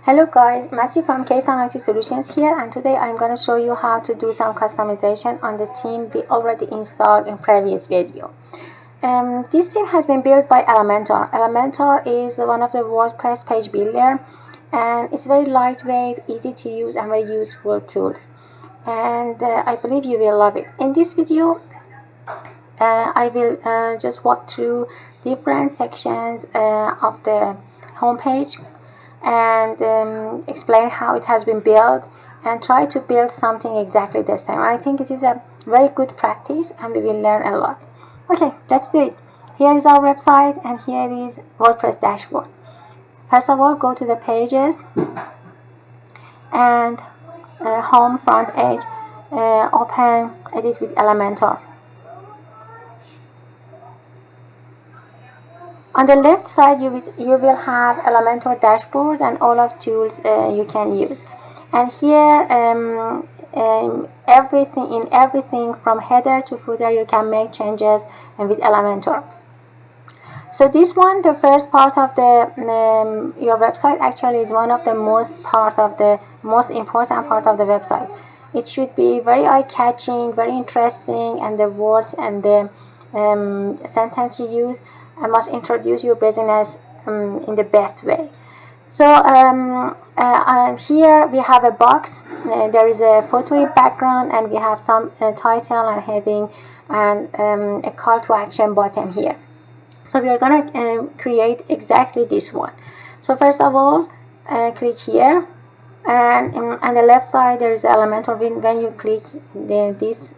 Hello guys, Massey from XAMPP Solutions here, and today I'm going to show you how to do some customization on the theme we already installed in previous video. This theme has been built by Elementor. Elementor is one of the WordPress page builder, and it's very lightweight, easy to use, and very useful tools. And I believe you will love it. In this video, I will just walk through different sections of the homepage and explain how it has been built and try to build something exactly the same. I think it is a very good practice and we will learn a lot. Okay, let's do it. Here is our website and here is WordPress dashboard. First of all, go to the pages and home front edge, open edit with Elementor. On the left side, you will have Elementor dashboard and all of tools you can use. And here, everything from header to footer, you can make changes with Elementor. So this one, the first part of the your website, actually is one of the most important part of the website. It should be very eye-catching, very interesting, and the words and the sentence you use must introduce your business in the best way. So here we have a box. There is a photo in background, and we have some title and heading and a call to action button here. So we are going to create exactly this one. So first of all, click here, and on the left side there is Elementor. When you click this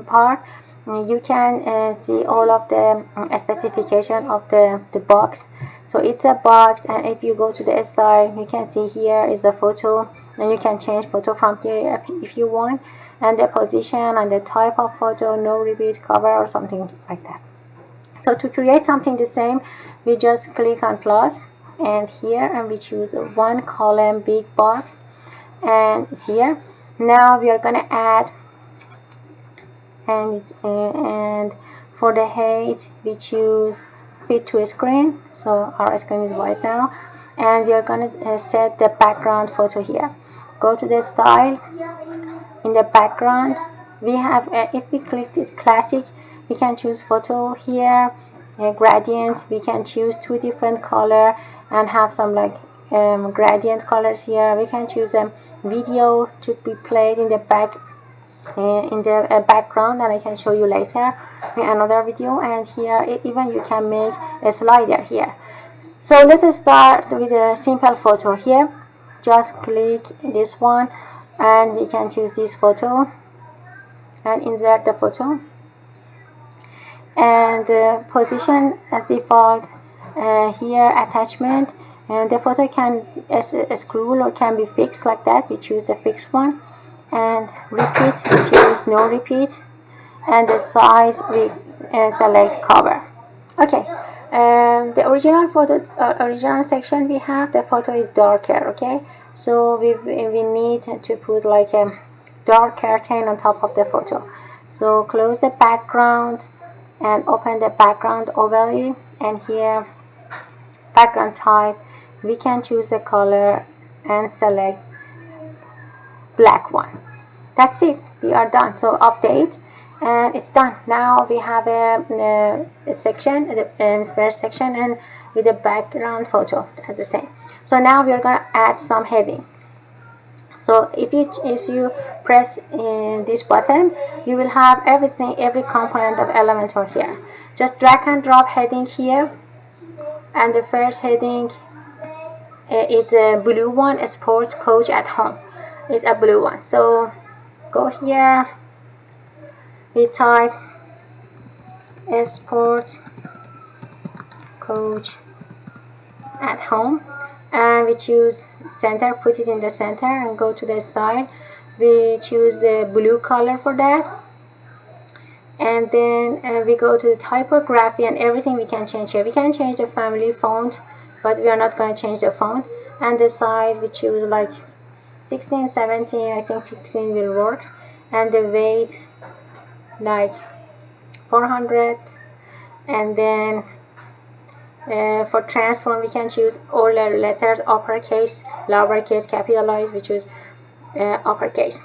part, you can see all of the specification of the box. So it's a box, and if you go to the style, you can see here is the photo, and you can change photo from here if you want, and the position and the type of photo, no repeat, cover, or something like that. So to create something the same, we just click on plus and here, and we choose one column big box, and it's here. Now we are going to add, and for the height we choose fit to screen. So our screen is white now, and we are going to set the background photo here. Go to the style. In the background we have if we click it classic, we can choose photo here, gradient. We can choose two different color and have some like gradient colors here. We can choose a video to be played in the background, and I can show you later in another video. And here even you can make a slider here. So let's start with a simple photo here. Just click this one, and we can choose this photo and insert the photo, and position as default. Here attachment, and the photo can scroll or can be fixed like that. We choose the fixed one, and repeat, we choose no repeat, and the size we select cover. Okay, the original photo, original section we have, the photo is darker. Okay, so we need to put like a dark curtain on top of the photo. So close the background and open the background overlay, and here background type, we can choose the color and select black one. That's it, we are done. So update, and it's done. Now we have a section, the first section, and with the background photo as the same. So now we are going to add some heading. So if you press this button, you will have every component of Elementor here. Just drag and drop heading here, and the first heading is a blue one, a sports coach at home. It's a blue one. So go here, we type a sports coach at home, and we choose center, put it in the center, and go to the style. We choose the blue color for that, and then we go to the typography, and everything we can change here. We can change the family font, but we are not going to change the font. And the size we choose like 16, 17, I think 16 will work, and the weight like 400, and then For transform, we can choose all the letters, uppercase, lowercase, capitalized. We choose uppercase.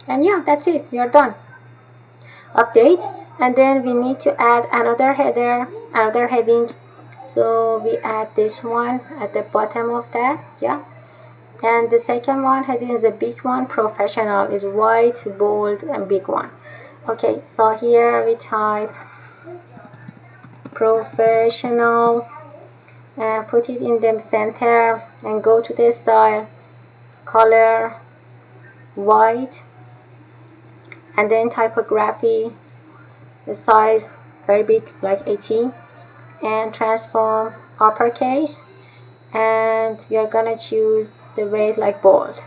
And yeah, that's it. We are done. Update. And then we need to add another header, another heading. So we add this one at the bottom of that. Yeah. And the second one heading is a big one. Professional is white, bold, and big one. Okay, so here we type professional and put it in the center and go to the style, color, white, and then typography, the size very big, like 18, and transform uppercase, and we are gonna choose the weight like bold.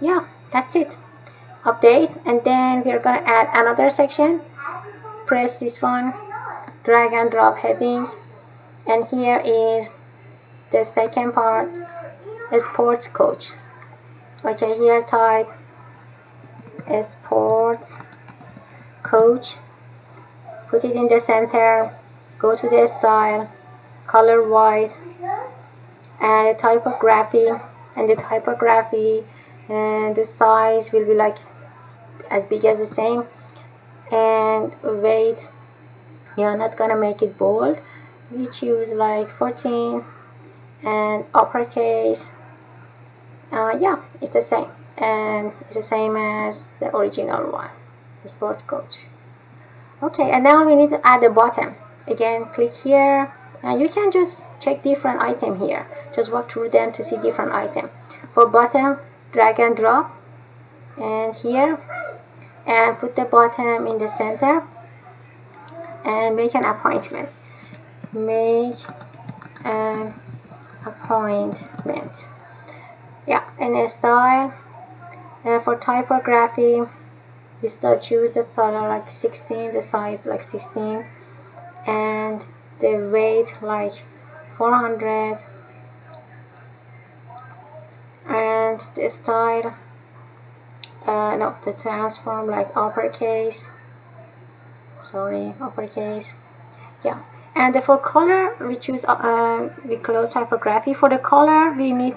Yeah, that's it. Update, and then we are gonna add another section. Press this one, drag and drop heading, and here is the second part, sports coach. Okay, here type sports coach, put it in the center, go to the style, color white, and the typography, and the size will be like as big as the same, and weight, we are not gonna make it bold, we choose like 14, and uppercase. Yeah, it's the same, and it's the same as the original one, the sport coach. Okay, and now we need to add a button. Again, click here, and you can just check different item here, just walk through them to see different item. For button, drag and drop, and here, and put the button in the center, and make an appointment. Make an appointment. Yeah, and a style. For typography, we still choose the style like 16, the size like 16, and the weight like 400, and the style, no, the transform like uppercase. Sorry, uppercase. Yeah. And for color, we choose we close typography. For the color, we need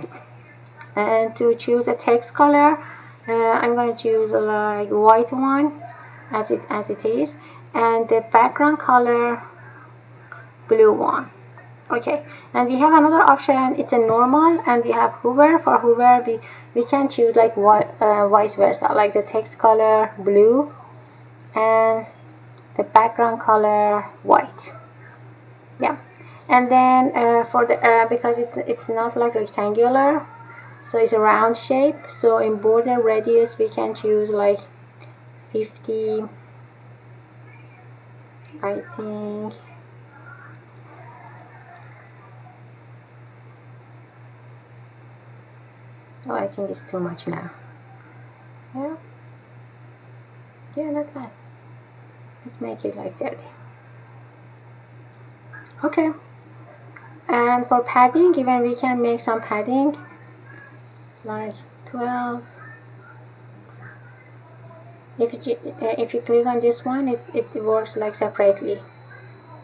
to choose a text color. I'm going to choose like white one as it is, and the background color blue one. Okay, and we have another option, it's a normal, and we have hover. For hover, we can choose like vice versa, like the text color blue and the background color white. Yeah, and then for the because it's not like rectangular, so it's a round shape, so in border radius we can choose like 50, I think. Oh, I think it's too much now. Yeah, not bad. Let's make it like 30. Okay, and for padding, even we can make some padding like 12. If you click on this one, it works like separately.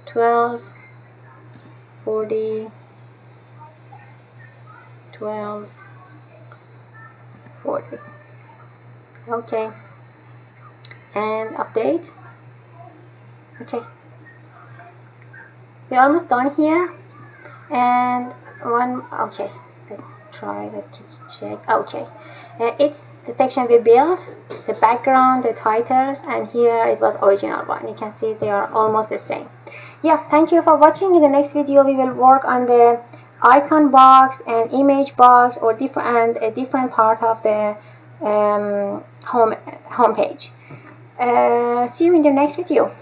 12, 40, 12, 40. Okay, and update. Okay, we're almost done here. And one, okay, let's try to check. Okay, it's the section we built, the background, the titles, and here it was original one. You can see they are almost the same. Yeah, thank you for watching. In the next video we will work on the icon box and image box, or a different part of the home page. See you in the next video.